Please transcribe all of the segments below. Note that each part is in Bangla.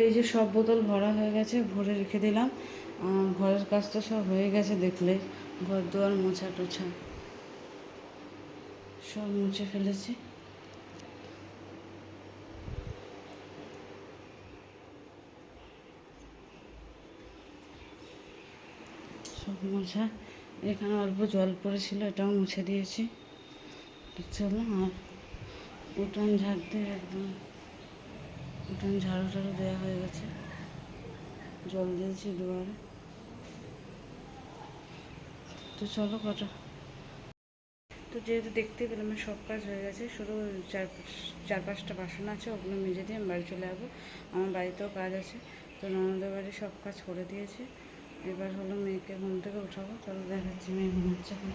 এই যে সব বোতল ভরা হয়ে গেছে, ভরে রেখে দিলাম। ঘরের কাজ তো সব হয়ে গেছে, দেখলে ঘর দুয়ার মোছা টোছা সব মুছে ফেলেছি। সব মোছা, এখানে অল্প জল পড়েছিল, এটাও মুছে দিয়েছি। চলো, আর উঠান ঝাড় দিয়ে একদম উঠান ঝাড়ু টাড়ু দেওয়া হয়ে গেছে, জল দিয়েছি দুয়ারে। তো চলো কটা, তো যেহেতু দেখতে পেলাম সব কাজ হয়ে গেছে, শুধু চার পাঁচটা বাসন আছে, ওগুলো মেজে দিয়ে আমি বাড়ি চলে যাবো। আমার বাড়িতেও কাজ আছে, তো ননদের বাড়ি সব কাজ করে দিয়েছে। এবার হলো মেয়েকে ঘুম থেকে উঠাবো। চলো দেখাচ্ছি মেয়ে ঘুমাচ্ছে এখন।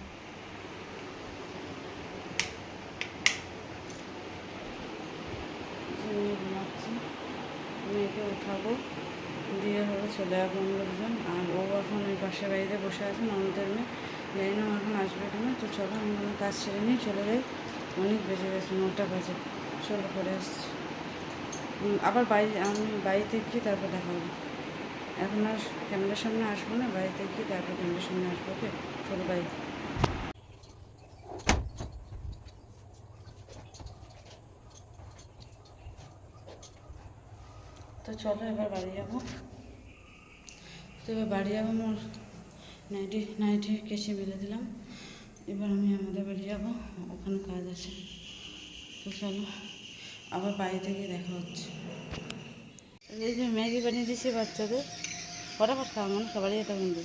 মেয়ে ঘুমাচ্ছে, মেয়েকে উঠাবো, দিয়ে হলো চলে যাবো লোকজন। আর ও এখন ওই পাশের বাড়িতে বসে আছে, ননদের মেয়ে, জানি না এখন আসবে কিনা। তো চলো আমি আমার কাজ সেরে নিয়ে চলে যাই, অনেক বেজে গেছে, 9টা বাজে। চলো করে আসছি, আবার আমি বাড়িতে গিয়ে তারপর দেখা হবে। এখন আর ক্যামেরার সামনে আসবো না, বাড়িতে গিয়ে তারপর ক্যামেরার সামনে আসবো। ওকে, চলো বাই। তো চলো এবার বাড়ি যাবো। তো এবার বাড়ি যাবো, মোর নাইটি কেসে মেলে দিলাম। এবার আমি আমাদের বাড়ি যাবো, ওখানে কাজ আছে। তো চলো আবার বাড়িতে গিয়ে দেখা হচ্ছে। এই যে ম্যাগি বানিয়ে দিয়েছি বাচ্চাদের, ফটাফট খাওয়া মানুষ সবারই এটা কিন্তু।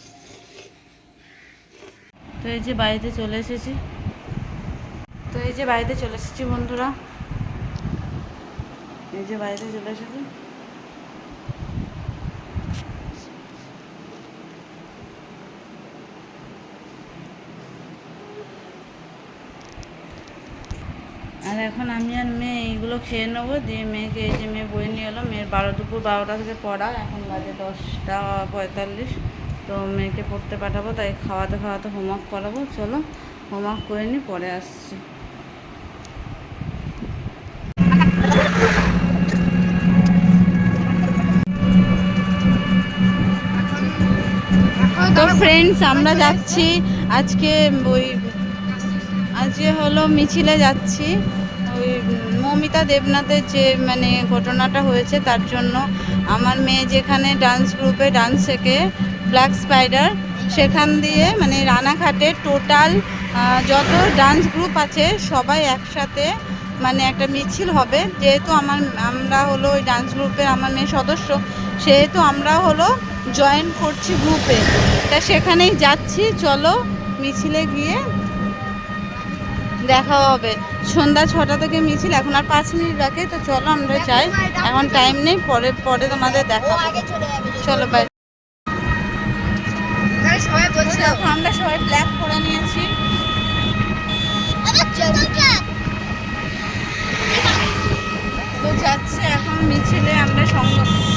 তো এই যে বাড়িতে চলে এসেছি, বন্ধুরা, এই যে বাড়িতে চলে এসেছি। আর এখন আমি আর মেয়ে এইগুলো খেয়ে নেবো, দিয়ে মেয়েকে, এই যে মেয়ে বই নিয়ে এলো, মেয়ের দুপুর 12টা থেকে পড়া, এখন বাজে 10:45। তো মেয়েকে পড়তে পাঠাবো, তাই খাওয়াতে হোমওয়ার্ক করাবো। চলো হোমওয়ার্ক করে নিই, পরে আসছি। তো ফ্রেন্ডস, আমরা যাচ্ছি আজকে আজকে হলো মিছিলে যাচ্ছি। ওই মৌমিতা দেবনাথের যে মানে ঘটনাটা হয়েছে, তার জন্য আমার মেয়ে যেখানে ডান্স গ্রুপে ডান্স শেখে, ব্ল্যাক স্পাইডার, সেখান দিয়ে মানে রানাঘাটে টোটাল যত ডান্স গ্রুপ আছে সবাই একসাথে মানে একটা মিছিল হবে। যেহেতু আমরা হলো ওই ডান্স গ্রুপের, আমার মেয়ে সদস্য, সেহেতু আমরা হলো জয়েন করছি গ্রুপে, তা সেখানেই যাচ্ছি। চলো মিছিলে গিয়ে দেখা হবে। সন্ধ্যা 6টা থেকে মিছিল, এখন আর 5 মিনিট বাকি। তো চলো আমরা যাই, এখন টাইম নেই, পরে তোমাদের দেখা হবে। চলো বাই। আমরা সবাই ব্ল্যাক করে নিয়েছি, তো যাচ্ছে এখন মিছিলে আমরা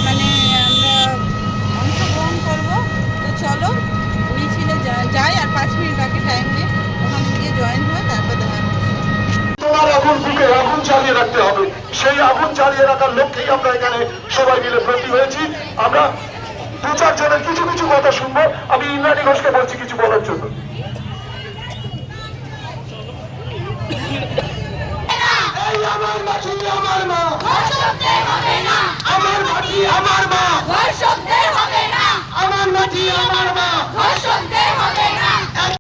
মানে আমরা অংশগ্রহণ করবো। তো চলো মিছিলে যাই, আর 5 মিনিট বাকি, টাইম নেই, ওখানে গিয়ে জয়েন হয়ে তারপর দেখা হবে। তোমার আগুন বুকে আগুন চালিয়ে রাখতে হবে, সেই আগুন চালিয়ে রাখার লক্ষ্যেই আমরা এখানে সবাই মিলে ভর্তি হয়েছি। আমরা 2-4 জনের কিছু কথা শুনবো। আমি ইন্দ্রাণী ঘোষকে বলছি কিছু বলার জন্য। আমার মাটি আমার মা, আমার মাটি আমার মা, আমার মাটি আমার মা।